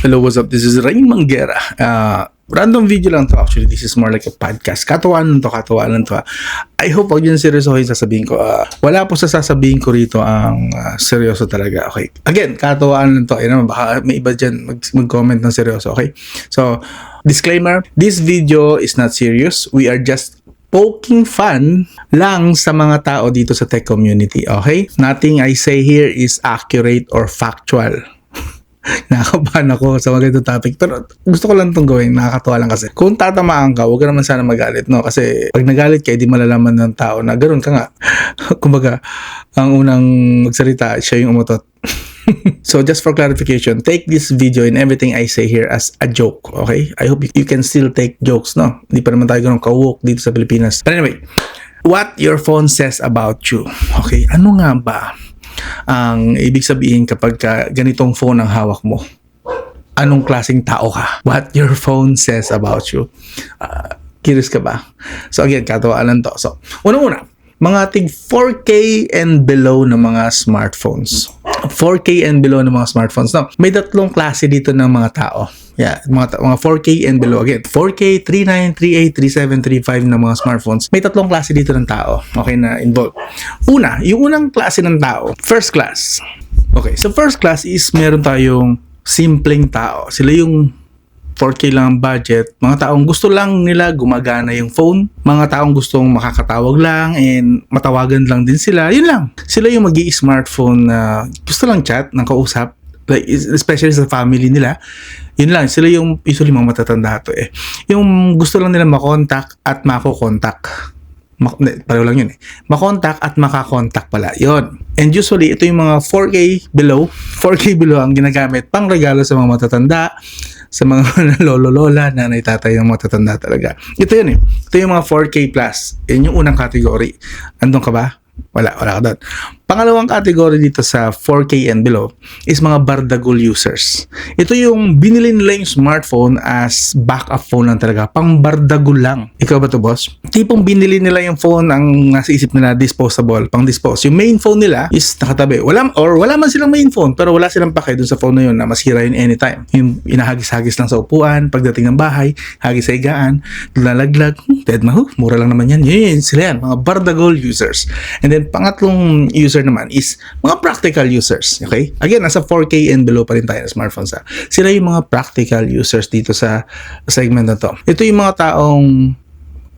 Hello, what's up? This is Rain Manguera. Random video lang to. Actually, this is more like a podcast. Katuwaan to. I hope wag yun seryosohin sasabihin ko. Wala po sa sasabihin ko rito ang seryoso talaga. Okay. Again, katuwaan lang to. Baka may iba dyan mag-comment ng seryoso. Okay. So, disclaimer, this video is not serious. We are just poking fun lang sa mga tao dito sa tech community. Okay? Nothing I say here is accurate or factual. Nakakabahan ako sa mga topic, pero gusto ko lang itong gawin, nakakatuwa lang kasi kung tatamaan ka, huwag ka naman sana magalit, no? Kasi pag nagalit ka, di malalaman ng tao na ganoon ka nga. Kumbaga, ang unang magsalita, siya yung umutot. So just for clarification, take this video and everything I say here as a joke, okay? I hope you can still take jokes, no? Hindi pa naman tayo ganun ka-woke dito sa Pilipinas. But anyway, what your phone says about you, okay? Ano nga ba ang ibig sabihin kapag ganitong phone ang hawak mo? Anong klaseng tao ka? What your phone says about you. Curious ka ba? So again, katuwaan to. So, una-una, mga tig 4K and below na mga smartphones. 4K and below na mga smartphones. No, may tatlong klase dito ng mga tao. Yeah, mga 4K and below. Again, 4K, 39, 38, 37, 35 na mga smartphones. May tatlong klase dito ng tao, okay, na involved. Una, yung unang klase ng tao, first class. Okay, so first class is meron tayong simpleng tao. Sila yung 4K lang ang budget. Mga taong gusto lang nila gumagana yung phone. Mga taong gustong makakatawag lang and matawagan lang din sila. Yun lang. Sila yung mag-i-smartphone na gusto lang chat ng kausap. Like, especially sa family nila, yun lang, sila yung usually mga matatanda to yung gusto lang nila makontak at makokontak. Pareho lang yun makontak at makakontak pala yun. And usually ito yung mga 4K below ang ginagamit pang regalo sa mga matatanda, sa mga lolo-lola, nanay-tatay ng matatanda talaga. Ito yun ito yung mga 4K plus. Yun yung unang category. Andun ka ba? Wala ka doon. Pangalawang category dito sa 4K and below is mga bardagol users. Ito yung binili nila yung smartphone as backup phone lang talaga. Pang bardagol lang. Ikaw ba to, boss? Tipong binili nila yung phone, ang nasa isip nila disposable, pang dispose. Yung main phone nila is nakatabi. Wala man silang main phone, pero wala silang pake dun sa phone na yun na masira yun anytime. Yung inahagis-hagis lang sa upuan, pagdating ng bahay, hagis sa higaan, lalaglag, mura lang naman yan. Yun, sila yan, mga bardagol users. And then, pangatlong user naman is mga practical users. Okay? Again, nasa 4K and below pa rin tayo na smartphones. Sila yung mga practical users dito sa segment na to. Ito yung mga taong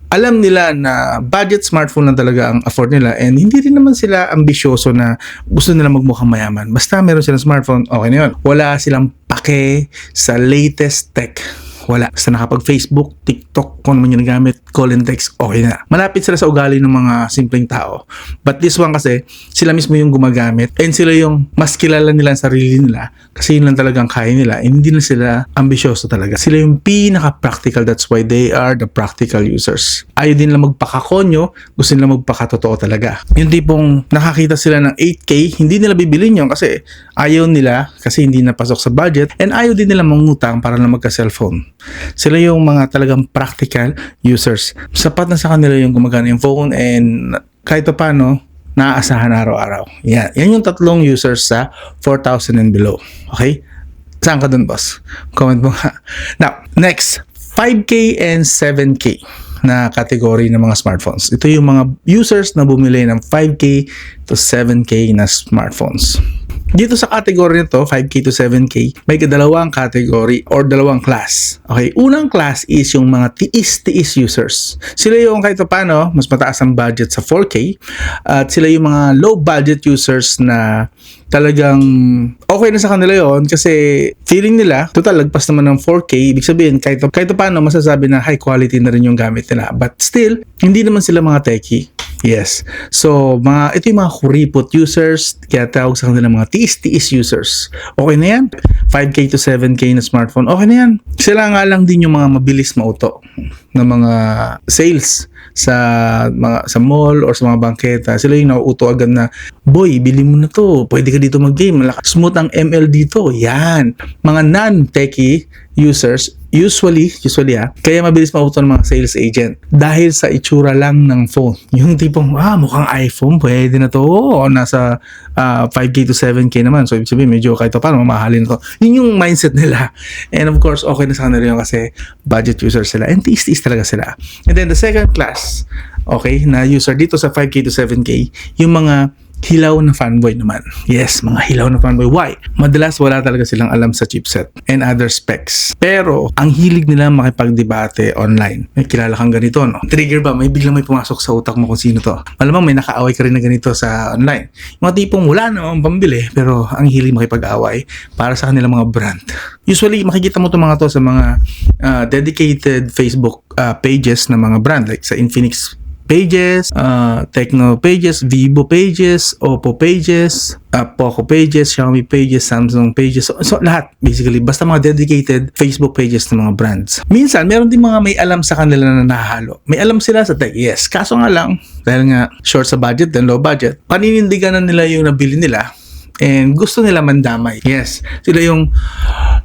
alam nila na budget smartphone lang talaga ang afford nila and hindi rin naman sila ambisyoso na gusto nila magmukhang mayaman. Basta meron silang smartphone, okay na yun. Wala silang pake sa latest tech. Wala. Basta nakapag-Facebook, TikTok, kung naman yung nagamit, call and text, okay na. Malapit sila sa ugali ng mga simpleng tao. But this one kasi, sila mismo yung gumagamit and sila yung mas kilala nila ang sarili nila kasi yun lang talagang kaya nila. Hindi na sila ambisyoso talaga. Sila yung pinaka-practical. That's why they are the practical users. Ayaw din lang magpakakonyo, gusto nila magpakatotoo talaga. Yung tipong nakakita sila ng 8K, hindi nila bibilin yun kasi ayaw nila, kasi hindi napasok sa budget, and ayaw din nila mangutang para lang magka-cellphone. Sila yung mga talagang practical users. Sapat na sa kanila yung gumagana yung phone and kahit paano, naaasahan araw-araw. Yan yung tatlong users sa 4,000 and below. Okay? Saan ka dun, boss? Comment mo nga. Now, next, 5K and 7K na category ng mga smartphones. Ito yung mga users na bumili ng 5K to 7K na smartphones. Dito sa category nito, 5K to 7K, may dalawang category or dalawang class. Okay, unang class is yung mga tiis-tiis users. Sila yung kahit paano, mas mataas ang budget sa 4K at sila yung mga low budget users na talagang okay na sa kanila yon kasi feeling nila, total lagpas naman ng 4K, ibig sabihin kahit paano masasabi na high quality na rin yung gamit nila. But still, hindi naman sila mga techie. Yes. So, ito yung mga kuripot users, kaya tawag sa kanila mga tiis-tiis users. Okay na yan. 5K to 7K na smartphone, okay na yan. Sila nga lang din yung mga mabilis mauto na mga sales sa mall or sa mga bangketa. Sila yung nauuto agad na boy, bili mo na to. Pwede ka dito mag-game. Smooth ang ML dito. Yan. Mga non-techie users, usually kaya mabilis mauto ng mga sales agent dahil sa itsura lang ng phone. Yung tipong, mukhang iPhone, pwede na to. O, nasa 5K to 7K naman. So, ibig sabihin, medyo kahit paano, mamahalin na to. Yun yung mindset nila. And of course, okay na sa kanila yun kasi budget user sila. And tiis-tiis talaga sila. And then the second class, okay, na user dito sa 5K to 7K, yung mga hilaw na fanboy naman. Yes, mga hilaw na fanboy. Why? Madalas wala talaga silang alam sa chipset and other specs. Pero, ang hilig nila makipagdebate online. May kilala kang ganito, no? Trigger ba? Biglang may pumasok sa utak mo kung sino to. Malamang may nakaaway ka rin na ganito sa online. Yung mga tipong wala namang pambili, pero ang hilig makipag-away para sa kanilang mga brand. Usually, makikita mo itong mga to sa mga dedicated Facebook pages na mga brand like sa Infinix pages, Tecno pages, Vivo pages, Oppo pages, Poco pages, Xiaomi pages, Samsung pages. So lahat basically basta mga dedicated Facebook pages ng mga brands. Minsan meron din mga may alam sa kanila na nahahalo. May alam sila sa tech, yes. Kaso nga lang dahil nga short sa budget then low budget, paninindigan na nila yung nabili nila and gusto nila mandamay. Yes, sila yung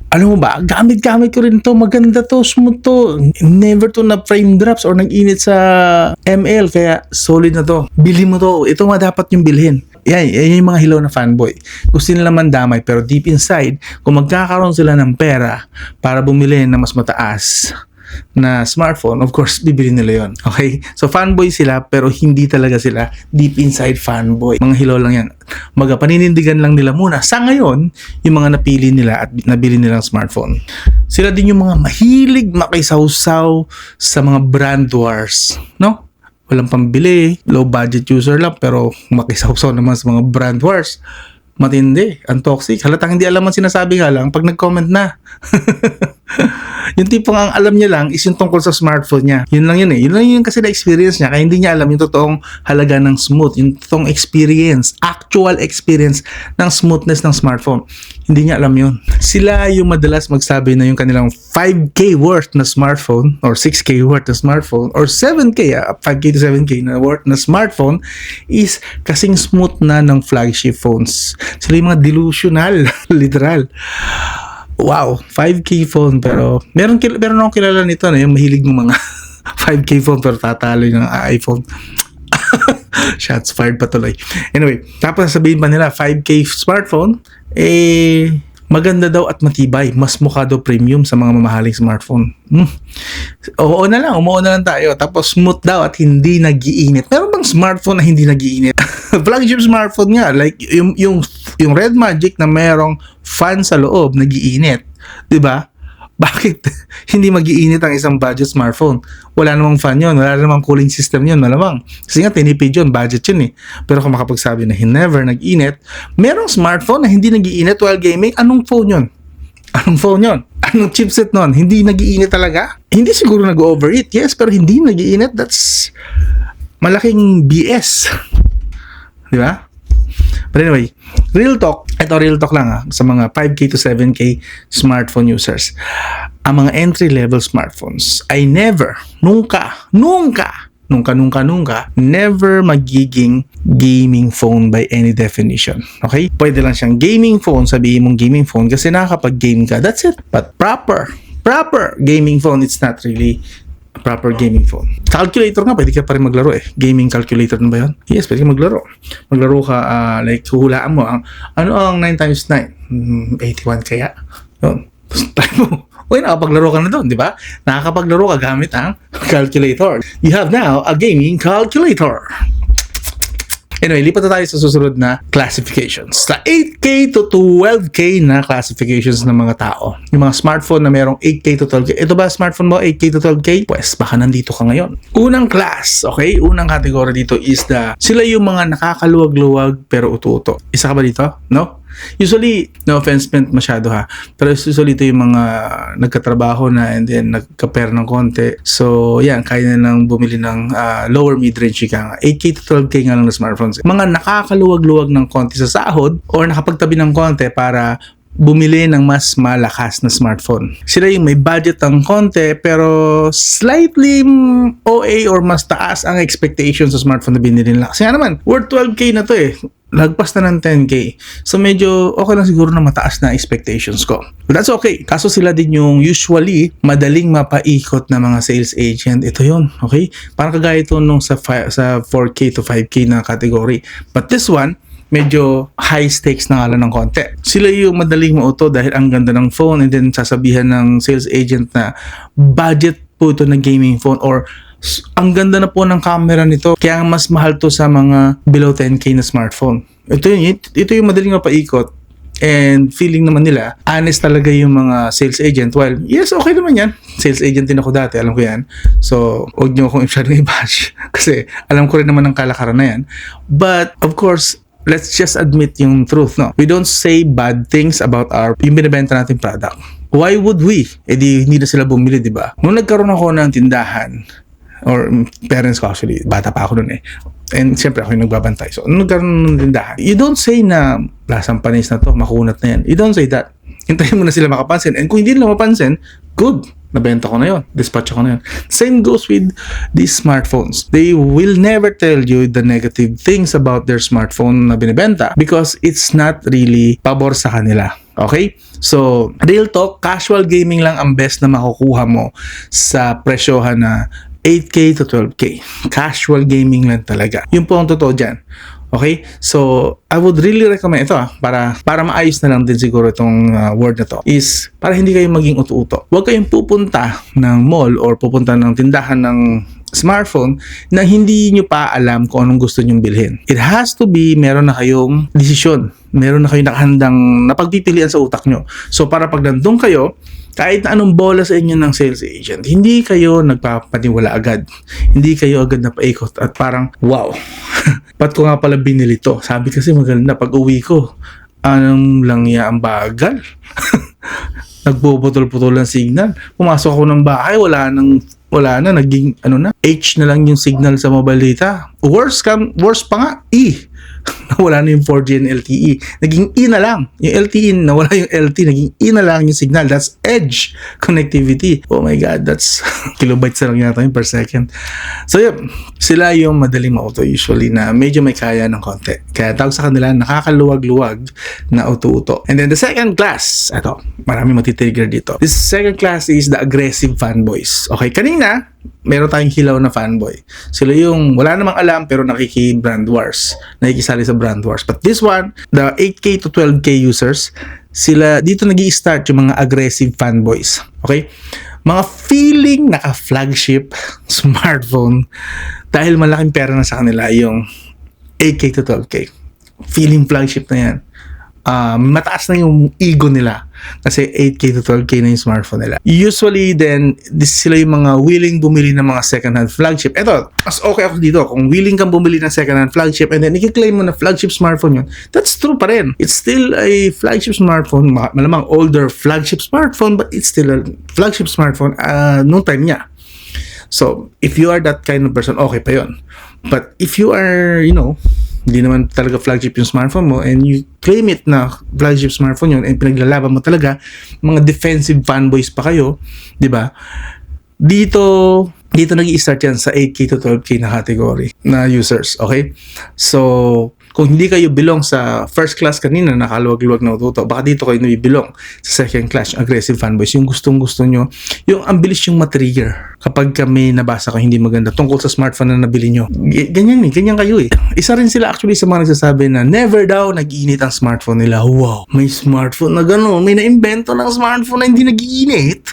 alam mo ba, gamit-gamit ko rin to, maganda to, smooth to, never to na frame drops or nag-init sa ML, kaya solid na to. Bili mo to, ito nga dapat yung bilhin. Yan yung mga hilaw na fanboy. Gusto nila mandamay pero deep inside, kung magkakaroon sila ng pera para bumili na mas mataas na smartphone, of course, bibili nila yon. Okay? So, fanboy sila, pero hindi talaga sila deep inside fanboy. Mga hilaw lang yan. Paninindigan lang nila muna. Sa ngayon, yung mga napili nila at nabili nilang smartphone. Sila din yung mga mahilig makisawsaw sa mga brand wars. No? Walang pambili, low budget user lang, pero makisawsaw naman sa mga brand wars. Matindi, ang toxic. Halatang hindi alam ang sinasabi nga lang pag nag-comment na. Yung tipong ang alam niya lang is yung tungkol sa smartphone niya. Yun lang yun eh. Yun lang yun kasi na-experience niya. Kaya hindi niya alam yung totoong halaga ng smooth. Yung totoong experience, actual experience ng smoothness ng smartphone. Hindi niya alam yun. Sila yung madalas magsabi na yung kanilang 5K worth na smartphone or 6K worth na smartphone or 7K, 5K to 7K na worth na smartphone is kasing smooth na ng flagship phones. Sila yung mga delusional, literal. Wow, 5K phone pero meron akong kilala nito na yung mahilig ng mga 5K phone pero tatalo yung iPhone. Shots fired pa tuloy. Anyway, tapos sabihin pa nila 5K smartphone, maganda daw at matibay. Mas mukha daw premium sa mga mamahaling smartphone. Oo na lang tayo. Tapos smooth daw at hindi nag-iinit. Meron bang smartphone na hindi nag-iinit? Flagship smartphone nga, like yung Red Magic na merong fan sa loob, nag-iinit. 'Di ba? Bakit hindi mag-iinit ang isang budget smartphone? Wala namang fan yun, wala namang cooling system yun, malamang. Kasi nga tinipid yun, budget yun eh. Pero kung makapagsabi na never nag-init, merong smartphone na hindi nag-iinit while gaming, anong phone yun? Anong phone yun? Anong chipset nun? Hindi nag-iinit talaga? Hindi siguro nag-overheat, yes, pero hindi nag-iinit, that's malaking BS. Di ba? But anyway, real talk lang sa mga 5K to 7K smartphone users. Ang mga entry-level smartphones ay never magiging gaming phone by any definition. Okay? Pwede lang siyang gaming phone, sabihin mong gaming phone kasi nakakapag-game ka. That's it. But proper gaming phone, it's not really a proper gaming phone. Calculator nga, pwede ka pa rin maglaro eh. Gaming calculator na ba yun? Yes, pwede ka maglaro. Maglaro ka, like, huhulaan mo. Ano ang 9 times 9? 81 kaya? Yun. Try mo. Uy, nakapaglaro ka na doon, di ba? Nakakapaglaro ka gamit ang calculator. You have now a gaming calculator. Anyway, lipat na tayo sa susunod na classifications. Sa 8K to 12K na classifications ng mga tao. Yung mga smartphone na merong 8K to 12K. Ito ba smartphone mo 8K to 12K? Pues baka nandito ka ngayon. Unang class, okay? Unang category dito is sila yung mga nakakaluwag-luwag pero utu-uto. Isa ka ba dito? No? Usually, no offense meant masyado ha, pero usually ito yung mga nagkatrabaho na and then nagka-pair ng konti. So, yan, kaya na lang bumili ng lower mid-range ka nga. 8K to 12K nga lang na smartphones. Mga nakakaluwag-luwag ng konti sa sahod or nakapagtabi ng konti para bumili ng mas malakas na smartphone. Sila yung may budget ng konti pero slightly OA or mas taas ang expectations sa smartphone na binili nila. Kasi nga naman, worth 12K na to eh. lagpas na ng 10K. So medyo okay lang siguro na mataas na expectations ko. But that's okay. Kaso sila din yung usually madaling mapaikot na mga sales agent. Ito yun, okay? Parang kagaya ito nung sa 4K to 5K na category. But this one, medyo high stakes na nga lang ng konti. Sila yung madaling mauto dahil ang ganda ng phone, and then sasabihan ng sales agent na budget po ito na gaming phone, or ang ganda na po ng camera nito, kaya mas mahal to sa mga below 10K na smartphone. Ito yung madaling mapaikot, and feeling naman nila honest talaga yung mga sales agent. While yes, okay naman yan, sales agent din ako dati, alam ko yan. So huwag nyo akong i-share bash kasi alam ko rin naman ng kalakaran na yan. But of course, let's just admit yung truth, no? We don't say bad things about yung binibenta natin product. Why would we? Di hindi na sila bumili, di ba? Nung nagkaroon ako ng tindahan, or parents ko actually, bata pa ako nun eh. And siyempre ako yung nagbabantay. So, nung nagkaroon ng tindahan, you don't say na lasang panis na to, makunat na yan. You don't say that. Hintayin mo na sila makapansin. And kung hindi nila mapansin, good. Nabenta ko na yun. Dispatch ko na yun. Same goes with these smartphones. They will never tell you the negative things about their smartphone na binibenta because it's not really pabor sa kanila. Okay? So, real talk, casual gaming lang ang best na makukuha mo sa presyohan na 8K to 12K. Casual gaming lang talaga. Yun po ang totoo dyan. Okay? So, I would really recommend ito para maayos na lang din siguro itong word na to, is para hindi kayo maging uto-uto. Huwag kayong pupunta ng mall or pupunta ng tindahan ng smartphone na hindi nyo pa alam kung anong gusto nyong bilhin. It has to be meron na kayong desisyon. Meron na kayong nakahandang napagpipilian sa utak nyo. So, para pag nandun kayo, kahit na anong bola sa inyo ng sales agent, hindi kayo nagpapaniwala agad. Hindi kayo agad napaikot at parang, wow, ba't ko nga pala binili to? Sabi kasi maganda, pag uwi ko, anong langya ang bagal? Nagbubutol-putol ng signal. Pumasok ako ng bahay, wala na, naging H na lang yung signal sa mobile data. Worse pa nga, E. Nawala na yung 4G and LTE. Naging E na lang. Yung LTE, nawala yung LTE, naging E na lang yung signal. That's edge connectivity. Oh my God, that's kilobytes na lang yata yun per second. So yun, sila yung madaling mauto usually na medyo may kaya ng konti. Kaya tawag sa kanila, nakakaluwag-luwag na auto-auto. And then the second class, ito, marami matitrigger dito. This second class is the aggressive fanboys. Okay, kanina, meron tayong hilaw na fanboy. Sila yung wala namang alam pero nakiki-brand wars. Nakikisali sa brand wars. But this one, the 8K to 12K users, sila dito nag-i-start yung mga aggressive fanboys. Okay? Mga feeling naka-flagship smartphone dahil malaking pera na sa kanila yung 8K to 12K. Feeling flagship na yan. Mataas na yung ego nila kasi 8K to 12K na yung smartphone nila. Usually then, sila yung mga willing bumili ng mga second-hand flagship. Eto, mas okay ako dito. Kung willing kang bumili ng second-hand flagship and then i-claim mo na flagship smartphone yun, that's true pa rin. It's still a flagship smartphone, malamang older flagship smartphone, but it's still a flagship smartphone nung time niya. So, if you are that kind of person, okay pa yun. But if you are, hindi naman talaga flagship yung smartphone mo and you claim it na flagship smartphone yun and pinaglalaban mo talaga, mga defensive fanboys pa kayo, di ba? Dito nag-i-start yan sa 8K to 12K na category na users, okay? So, kung hindi kayo belong sa first class kanina, nakaluwag-luwag na ututo, baka dito kayo nabibilong sa second class, yung aggressive fanboys, yung gustong-gusto nyo, yung ang bilis yung matrigger kapag kami nabasa ko hindi maganda tungkol sa smartphone na nabili nyo. Ganyan kayo eh. Isa rin sila actually sa mga nagsasabi na never daw nag-iinit ang smartphone nila. Wow, may smartphone na gano'n, may na-invento ng smartphone na hindi nag-iinit.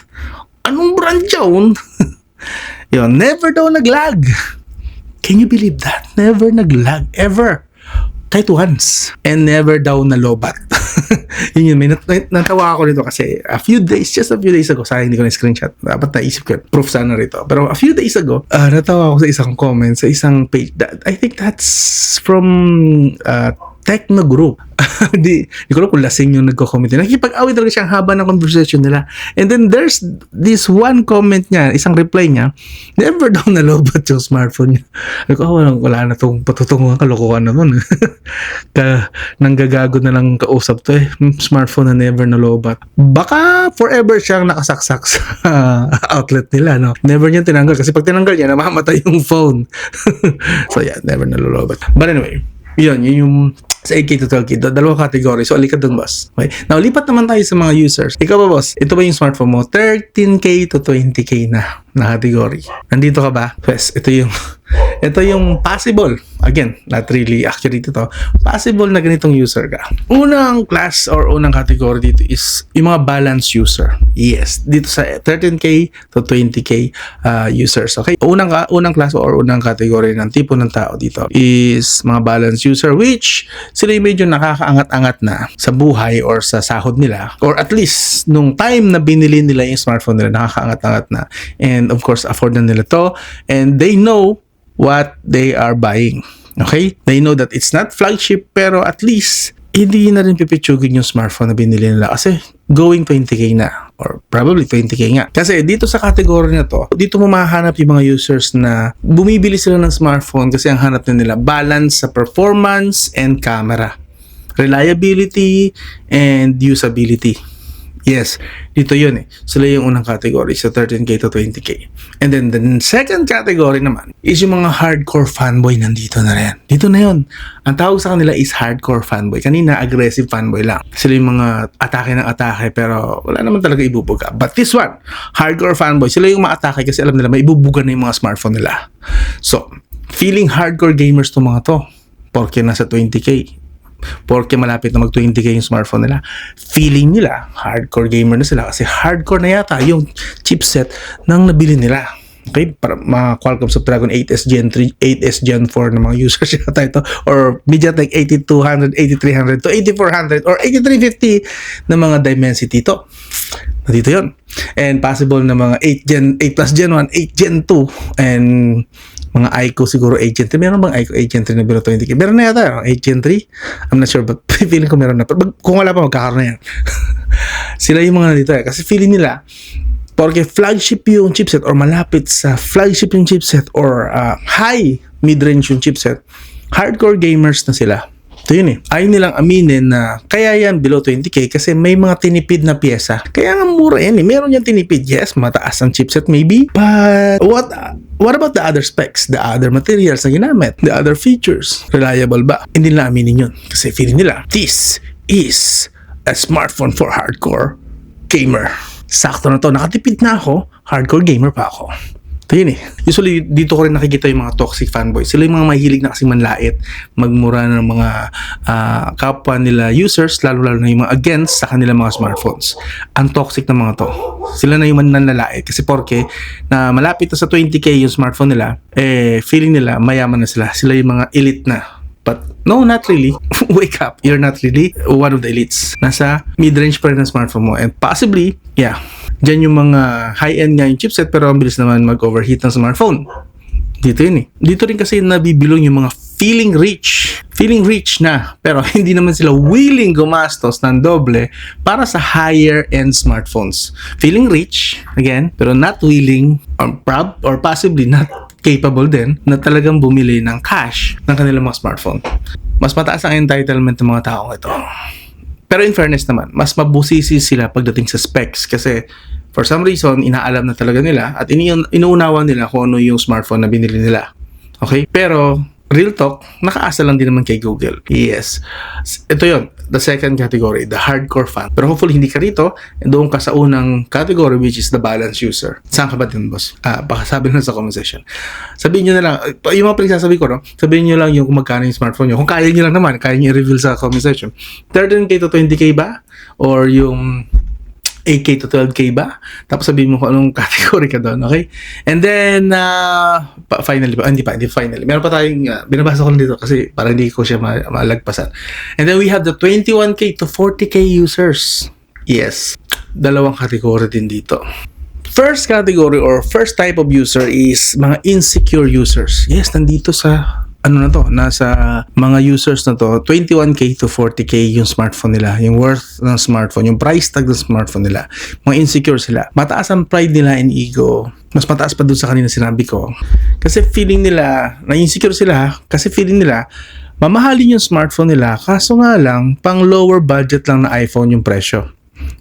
Anong brand yun? Yun, never daw nag-lag. Can you believe that? Never nag-lag, ever. Kahit once. And never daw nalobat. Yun, may natawa ako nito kasi just a few days ago, sayang hindi ko na-screenshot. Dapat naisip ko, proof sana rito. Pero a few days ago, natawa ako sa isang comment, sa isang page. I think that's from Techno Group. Di ko alam kung lasing yung nagko-comment. Nakikipag-away talaga siyang haba ng conversation nila. And then there's this one comment niya, isang reply niya, never daw nalobat yung smartphone niya. Wala na itong patutunguhan, kalokohan naman. Nanggagago na lang kausap to eh. Smartphone na never nalobat. Baka forever siyang nakasaksak sa outlet nila, no? Never niya tinanggal kasi pag tinanggal niya, namamatay yung phone. So yeah, never nalolobat. But anyway, yun yung Sa 8K to 12K, dalawang category. So, alika dun, boss. Okay? Now, lipat naman tayo sa mga users. Ikaw ba, boss? Ito ba yung smartphone mo? 13K to 20K na category. Nandito ka ba? Yes, ito yung possible. Again, not really actually ito. Possible na ganitong user ka. Unang class or unang category dito is yung mga balanced user. Yes, dito sa 13K to 20K users. Okay? Unang class or unang category ng tipo ng tao dito is mga balanced user, which sila yung medyo nakakaangat-angat na sa buhay or sa sahod nila, or at least nung time na binili nila yung smartphone nila, nakakaangat-angat na, and of course afford na nila to, and they know what they are buying. Okay? They know that it's not flagship, pero at least hindi na rin pipitsugin yung smartphone na binili nila kasi going 20K na, or probably 20K nga. Kasi dito sa category na to, dito mo mahanap yung mga users na bumibili sila ng smartphone kasi ang hanap na nila balance sa performance and camera, reliability and usability. Yes, dito yun eh. Sila yung unang category sa 13K to 20K. And then the second category naman is yung mga hardcore fanboy, nandito na rin. Dito na yun. Ang tawag sa kanila is hardcore fanboy. Kanina, aggressive fanboy lang. Sila yung mga atake ng atake pero wala naman talaga ibubuga. But this one, hardcore fanboy, sila yung ma-atake kasi alam nila may ibubuga na yung mga smartphone nila. So, feeling hardcore gamers to mga to. Porque nasa 20K. Porque malapit na mag 20K yung smartphone nila, feeling nila hardcore gamer na sila kasi hardcore na yata yung chipset ng nabili nila. Okay, para mga Qualcomm Snapdragon 8S Gen 3, 8S Gen 4 na mga users yata ito, or MediaTek 8200, 8300 to 8400 or 8350 na mga Dimensity to. Dito yun. And possible na mga 8 plus Gen 1, 8 Gen 2, and mga iQOO siguro 8 Gen 3. Meron bang iQOO 8 Gen 3 na below 20K? Meron na yata, 8 Gen 3? I'm not sure, but feeling ko meron na. Kung wala pa, magkakaroon na yan. Sila yung mga nandito eh. Kasi feeling nila, porque flagship yung chipset or malapit sa flagship yung chipset or high mid-range yung chipset, hardcore gamers na sila. Ito yun eh. Ayaw nilang aminin na kaya yan below 20K kasi may mga tinipid na pyesa. Kaya nga mura yan eh. Meron yan tinipid. Yes, mataas ang chipset maybe. But what about the other specs? The other materials na ginamit? The other features? Reliable ba? Hindi nila aminin yun. Kasi feeling nila, this is a smartphone for hardcore gamer. Sakto na to. Nakatipid na ako. Hardcore gamer pa ako. Ito yun eh. Usually, dito ko rin nakikita yung mga toxic fanboys. Sila yung mga mahilig na kasing manlait, magmura ng mga kapwa nila users, lalo-lalo na yung mga against sa kanilang mga smartphones. Ang toxic na mga to. Sila na yung manlalait. Kasi porke na malapit na sa 20K yung smartphone nila, feeling nila mayaman na sila. Sila yung mga elite na. But no, not really. Wake up. You're not really one of the elites. Nasa mid-range pa rin ng smartphone mo. And possibly, yeah, dyan yung mga high-end nga yung chipset pero ang bilis naman mag-overheat ng smartphone. Dito yun eh. Dito rin kasi nabibilong yung mga feeling rich. Feeling rich na. Pero hindi naman sila willing gumastos ng doble para sa higher-end smartphones. Feeling rich, again, pero not willing or possibly not capable din na talagang bumili ng cash ng kanilang mga smartphone. Mas mataas ang entitlement ng mga taong ito. Pero in fairness naman, mas mabusisi sila pagdating sa specs kasi for some reason, inaalam na talaga nila at inuunawa nila kung ano yung smartphone na binili nila. Okay? Pero real talk, nakaasa lang din naman kay Google. Yes. Ito yon, the second category, the hardcore fan. Pero hopefully hindi ka rito, doon ka sa unang category which is the balanced user. Saan ka ba din, boss? Baka sabihin na sa comment section. Sabihin nyo na lang, yung mga pinagsasabi ko, no? Sabihin nyo lang yung kung magkano yung smartphone nyo. Kung kaya nyo lang naman, kaya nyo i-reveal sa comment section. 13K to 20K ba? Or yung 8K to 12K ba? Tapos sabihin mo kung anong category ka doon, okay? And then, finally, hindi finally. Meron pa tayong, binabasa ko lang dito kasi para hindi ko siya malagpasan. And then we have the 21K to 40K users. Yes, dalawang category din dito. First category or first type of user is mga insecure users. Yes, nandito sa nasa mga users na to, 21K to 40K yung smartphone nila, yung worth ng smartphone, yung price tag ng smartphone nila. Mga insecure sila. Mataas ang pride nila and ego. Mas mataas pa dun sa kanina sinabi ko. Kasi feeling nila, na insecure sila, kasi feeling nila, mamahalin yung smartphone nila, kaso nga lang, pang lower budget lang na iPhone yung presyo.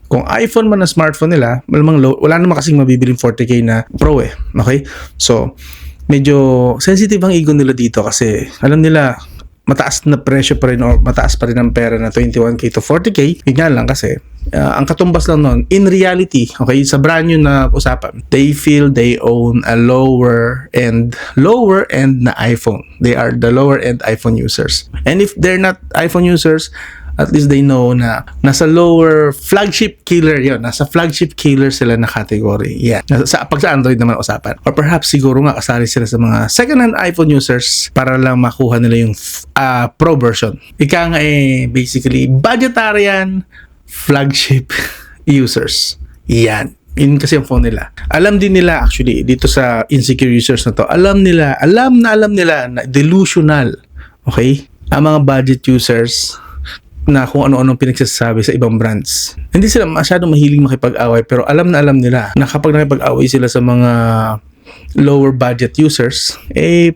Kung iPhone man na smartphone nila, wala naman kasing mabibiling 40K na Pro eh. Okay? So, medyo sensitive ang ego nila dito kasi alam nila mataas na presyo pa rin or mataas pa rin ang pera na 21K to 40K. Yun nga lang kasi, ang katumbas lang nun, in reality, okay, sa brand new na usapan, they feel they own a lower end na iPhone. They are the lower end iPhone users. And if they're not iPhone users, at least they know na nasa lower flagship killer yon, nasa flagship killer sila na category. Yeah. Pag sa Android naman usapan. Or perhaps siguro nga kasali sila sa mga second-hand iPhone users para lang makuha nila yung Pro version. Ika nga basically budgetarian flagship users. Yan. Yun kasi yung phone nila. Alam din nila actually dito sa insecure users na to. Alam nila na delusional. Okay? Ang mga budget users na kung ano-anong pinagsasabi sa ibang brands. Hindi sila masyadong mahiling makipag-away pero alam nila na kapag nakipag-away sila sa mga lower budget users,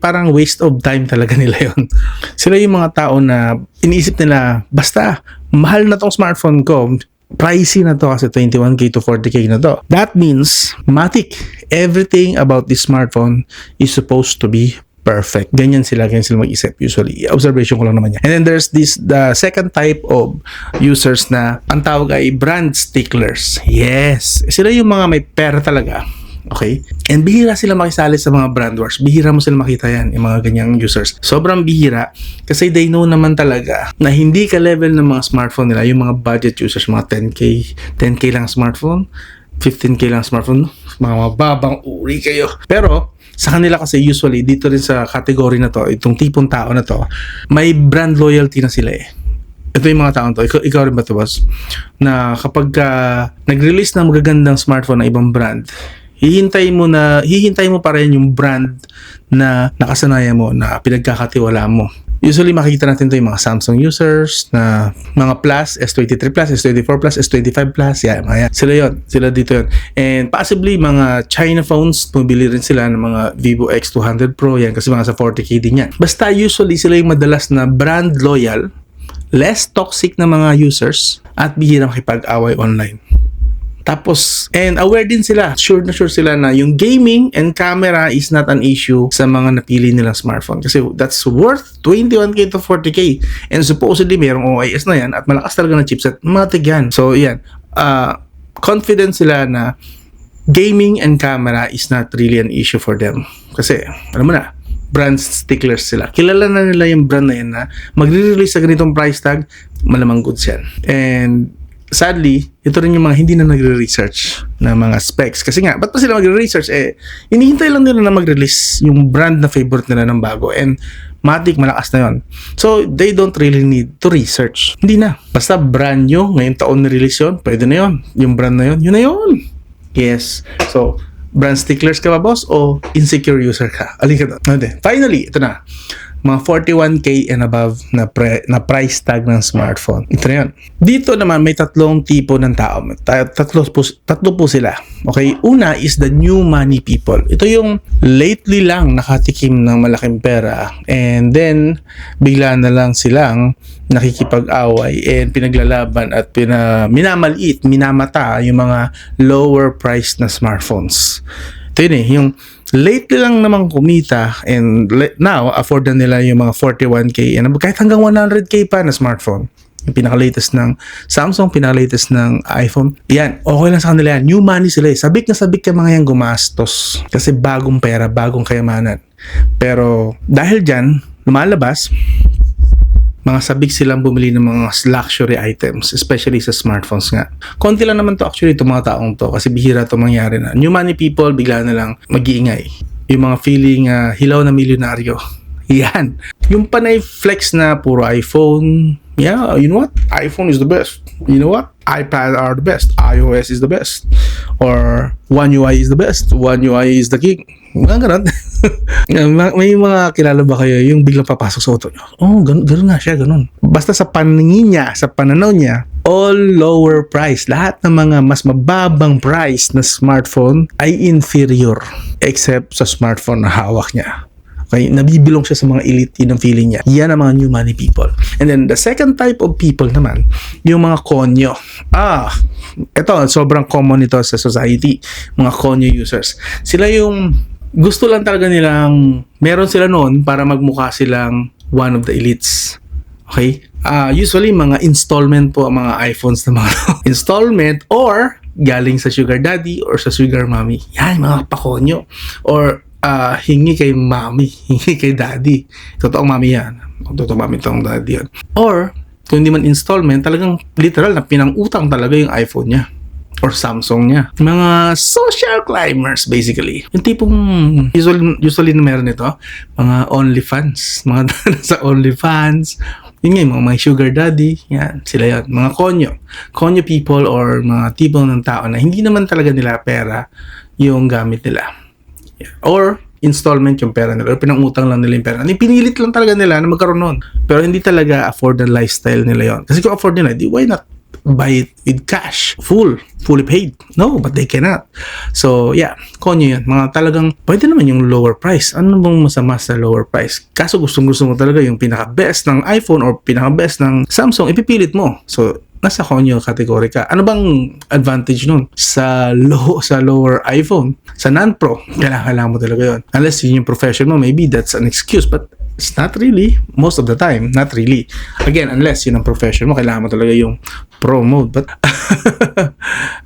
parang waste of time talaga nila yon. Sila yung mga tao na iniisip nila, basta mahal na tong smartphone ko, pricey na to kasi 21K to 40K na to. That means, matik, everything about this smartphone is supposed to be perfect. Ganyan sila mag-isip usually. Observation ko lang naman yan. And then there's the second type of users na ang tawag ay brand sticklers. Yes. Sila yung mga may pera talaga. Okay? And bihira sila makisali sa mga brand wars. Bihira mo sila makita yan, yung mga ganyang users. Sobrang bihira kasi they know naman talaga na hindi ka level ng mga smartphone nila, yung mga budget users, mga 10K lang smartphone, 15K lang smartphone, mga mababang uri kayo. Pero sa kanila kasi usually dito rin sa category na to, itong tipong tao na to, may brand loyalty na sila Ito yung mga taong to. Ikaw rin ba to, boss? Na kapag nag-release ng magagandang smartphone ng ibang brand, hihintay mo pa rin yung brand na nakasanayan mo, na pinagkakatiwala mo. Usually makikita natin to yung mga Samsung users na mga Plus, S23 Plus, S24 Plus, S25 Plus, mga yan. Sila dito yon. And possibly mga China phones, pumili rin sila ng mga Vivo X200 Pro, yan kasi mga sa 40K din yan. Basta usually sila yung madalas na brand loyal, less toxic na mga users, at bihirang makipag-away online. Tapos, and aware din sila, sure sila na yung gaming and camera is not an issue sa mga napili nilang smartphone. Kasi that's worth 21K to 40K. And supposedly, mayroong OIS na yan at malakas talaga na chipset. Matig yan. So, yan. Confident sila na gaming and camera is not really an issue for them. Kasi, alam mo na, brand sticklers sila. Kilala na nila yung brand na yan na magre-release sa ganitong price tag, malamang goods yan. And sadly, ito rin yung mga hindi na nagre-research na mga specs. Kasi nga, ba't pa sila magre-research? Inihintay lang nila na mag-release yung brand na favorite nila ng bago. And matik, malakas na yon. So, they don't really need to research. Hindi na. Basta brand nyo, ngayong taon na-release yun, pwede na yun. Yung brand na yun, yun na yun. Yes. So, brand sticklers ka ba, boss? O insecure user ka? Alin ka doon? Finally, ito na. Mga 41K and above na price tag ng smartphone. Ito na yun. Dito naman may tatlong tipo ng tao. Tatlo po sila. Okay? Una is the new money people. Ito yung lately lang nakatikim ng malaking pera and then bigla na lang silang nakikipag-away and pinaglalaban at minamaliit, minamata yung mga lower price na smartphones. Ito yun yung lately lang naman kumita and now afford na nila yung mga 41K and kahit hanggang 100K pa na smartphone. Yung pinaka-latest ng Samsung, pinaka-latest ng iPhone. Yan, okay lang sa kanila yan. New money sila Sabik na sabik ka mga yan gumastos. Kasi bagong pera, bagong kayamanan. Pero dahil dyan, lumalabas, mga sabik silang bumili ng mga luxury items, especially sa smartphones nga. Konti lang naman to actually, itong mga taong to, kasi bihira to mangyari na. New money people, bigla na lang mag-iingay. Yung mga feeling hilaw na milyonaryo. Yan. Yung panay flex na puro iPhone. Yeah, you know what? iPhone is the best. You know what? iPad are the best. iOS is the best. Or One UI is the best. One UI is the king. Mga ganun. May mga kilala ba kayo yung biglang papasok sa auto nyo? Oh, ganun nga siya, ganun. Basta sa paningin niya, sa pananaw niya, all lower price. Lahat ng mga mas mababang price na smartphone ay inferior except sa smartphone na hawak niya. Okay, nabibilong siya sa mga elite, yun ang feeling niya. Yan ang mga new money people. And then the second type of people naman, yung mga konyo. Ito, sobrang common ito sa society. Mga konyo users. Sila yung gusto lang talaga nilang, meron sila noon para magmukha silang one of the elites. Okay? Usually, mga installment po ang mga iPhones na mga installment or galing sa sugar daddy or sa sugar mommy. Yan, mga pakonyo. Or hingi kay mommy, hingi kay daddy. Totoong mommy yan. Totoong mommy, totoong daddy yan. Or, kung hindi man installment, talagang literal na pinang-utang talaga yung iPhone niya or Samsung niya. Mga social climbers basically. Yung tipong usually na meron ito, mga OnlyFans. Mga sa OnlyFans. Yun nga, mga may sugar daddy. Yan, sila yan. Mga konyo people or mga tipo ng tao na hindi naman talaga nila pera yung gamit nila. Or installment yung pera nila or pinangutang lang nila yung pera. Pinilit lang talaga nila na magkaroon nun. Pero hindi talaga afford the lifestyle nila yon. Kasi kung afford nila, why not buy it with cash? Fully paid. No, but they cannot. So, yeah, konyo yan. Mga talagang, pwede naman yung lower price. Ano bang masama sa lower price? Kaso gustong-gusto mo talaga yung pinaka-best ng iPhone or pinaka-best ng Samsung, ipipilit mo. So, nasa konyo kategory ka. Ano bang advantage nun? Sa lower iPhone, sa non-pro, kailangan mo talaga yun. Unless yun yung profession mo, maybe that's an excuse. But it's not really. Most of the time, not really. Again, unless yun ang profession mo, kailangan mo talaga yung pro mode. But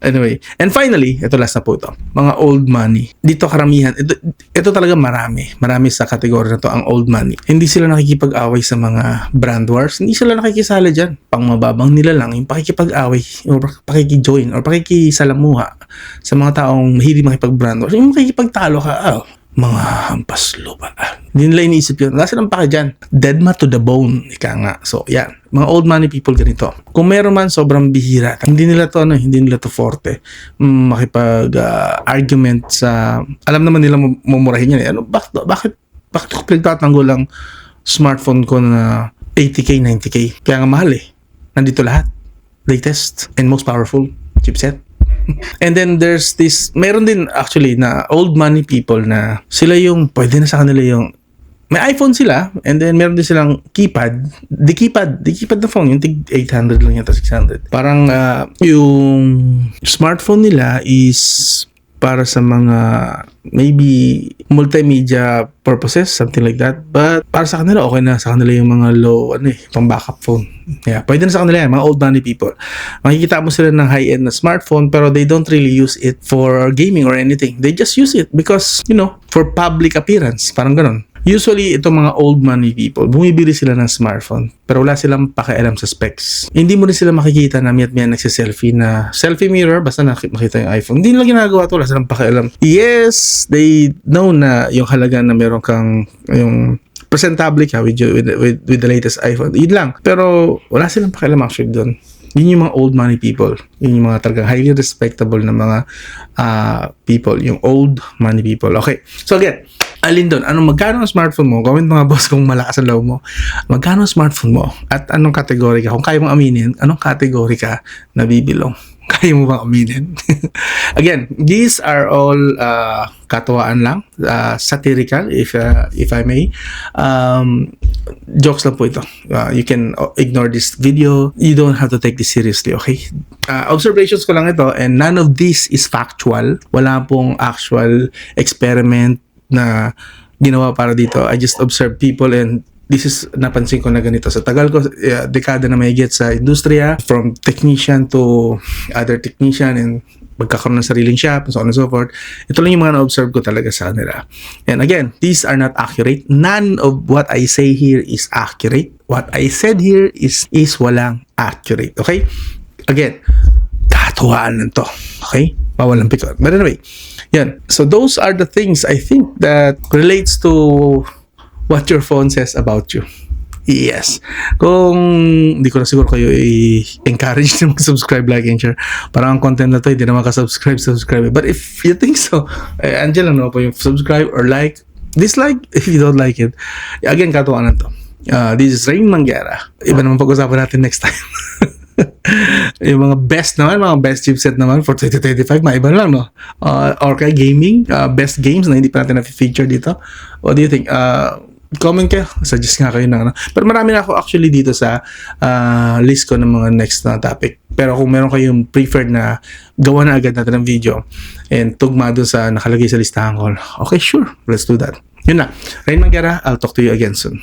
anyway. And finally, ito last na po ito. Mga old money. Dito karamihan. Ito talaga marami. Marami sa kategory na to ang old money. Hindi sila nakikipag-away sa mga brand wars. Hindi sila nakikisali dyan. Pang mababang nila lang yung pakikipag-away or pakiki-join or pakikisalamuha sa mga taong mahilig makipag-brand wars. Yung makikipagtalo ka, mga hampas lupa. Hindi nila iniisip yun. Wala silang paka dyan. Dead ma to the bone. Ika nga. So, yan. Mga old money people ganito. Kung meron man, sobrang bihira. Hindi nila to forte. Makipag-argument sa... Alam naman nila mumurahin yan. Bakit ko pinagtatanggol lang smartphone ko na 80K, 90K? Kaya nga mahal eh. Nandito lahat. Latest and most powerful chipset. And then there's this, meron din actually na old money people na sila yung, pwede na sa kanila yung, may iPhone sila, and then meron din silang keypad, the keypad na phone, yung tig 800 lang yata, 600. Parang yung smartphone nila is para sa mga maybe multimedia purposes, something like that. But para sa kanila, okay na sa kanila yung mga low, pang backup phone. Yeah, pwede na sa kanila yan, mga old money people. Makikita mo sila ng high-end na smartphone pero they don't really use it for gaming or anything. They just use it because, for public appearance. Parang ganun. Usually, itong mga old money people, bumibili sila ng smartphone pero wala silang pakialam sa specs. Hindi mo rin sila makikita na miyat-miyat nagsiselfie na selfie mirror basta makita yung iPhone. Hindi nila ginagawa ito, wala silang pakialam. Yes, they know na yung halaga na meron kang yung presentable ka with the latest iPhone. Yun lang. Pero wala silang pakialam actually doon. Yun yung mga old money people. Yun yung mga talagang highly respectable na mga people. Yung old money people. Okay. So again, alin doon, magkano ang smartphone mo? Comment mga boss kung malakas ang loob mo. Magkano ang smartphone mo? At anong kategory ka? Kung kaya mong aminin, anong kategory ka na bibilong? Kaya mo bang aminin? Again, these are all katuwaan lang, satirical if I may. Jokes lang po ito. You can ignore this video. You don't have to take this seriously, okay? Observations ko lang ito, and none of this is factual. Wala pong actual experiment na ginawa para dito. I just observe people, and this is napansin ko na ganito. Sa tagal ko, dekada na mahigit sa industriya, from technician to other technician, and magkakaroon ng sariling shop, and so on and so forth. Ito lang yung mga na-observe ko talaga sa kanila. And again, these are not accurate. None of what I say here is accurate. What I said here is walang accurate. Okay? Again, katuwaan lang to. Okay? Pawalang pikot. But anyway, yan. So those are the things I think that relates to what your phone says about you. Yes. Kung hindi ko na siguro kayo i-encourage na mag-subscribe, like, and share. Parang ang content na to, hindi na makasubscribe. But if you think so, andyan lang po yung subscribe or like, dislike if you don't like it. Again, katuwaan na to. This is Rain Manguera. Iba naman pag-usapan natin next time. Yung mga best chipset naman for 2025, maiba lang, no? Or kaya gaming, best games na hindi pa natin na-feature dito. What do you think? Comment kayo, suggest nga kayo na. Pero marami na ako actually dito sa list ko ng mga next na topic. Pero kung meron kayong preferred na gawa na agad natin ng video and tugma doon sa nakalagay sa listahan ko, okay, sure, let's do that. Yun na. Rain Manguera, I'll talk to you again soon.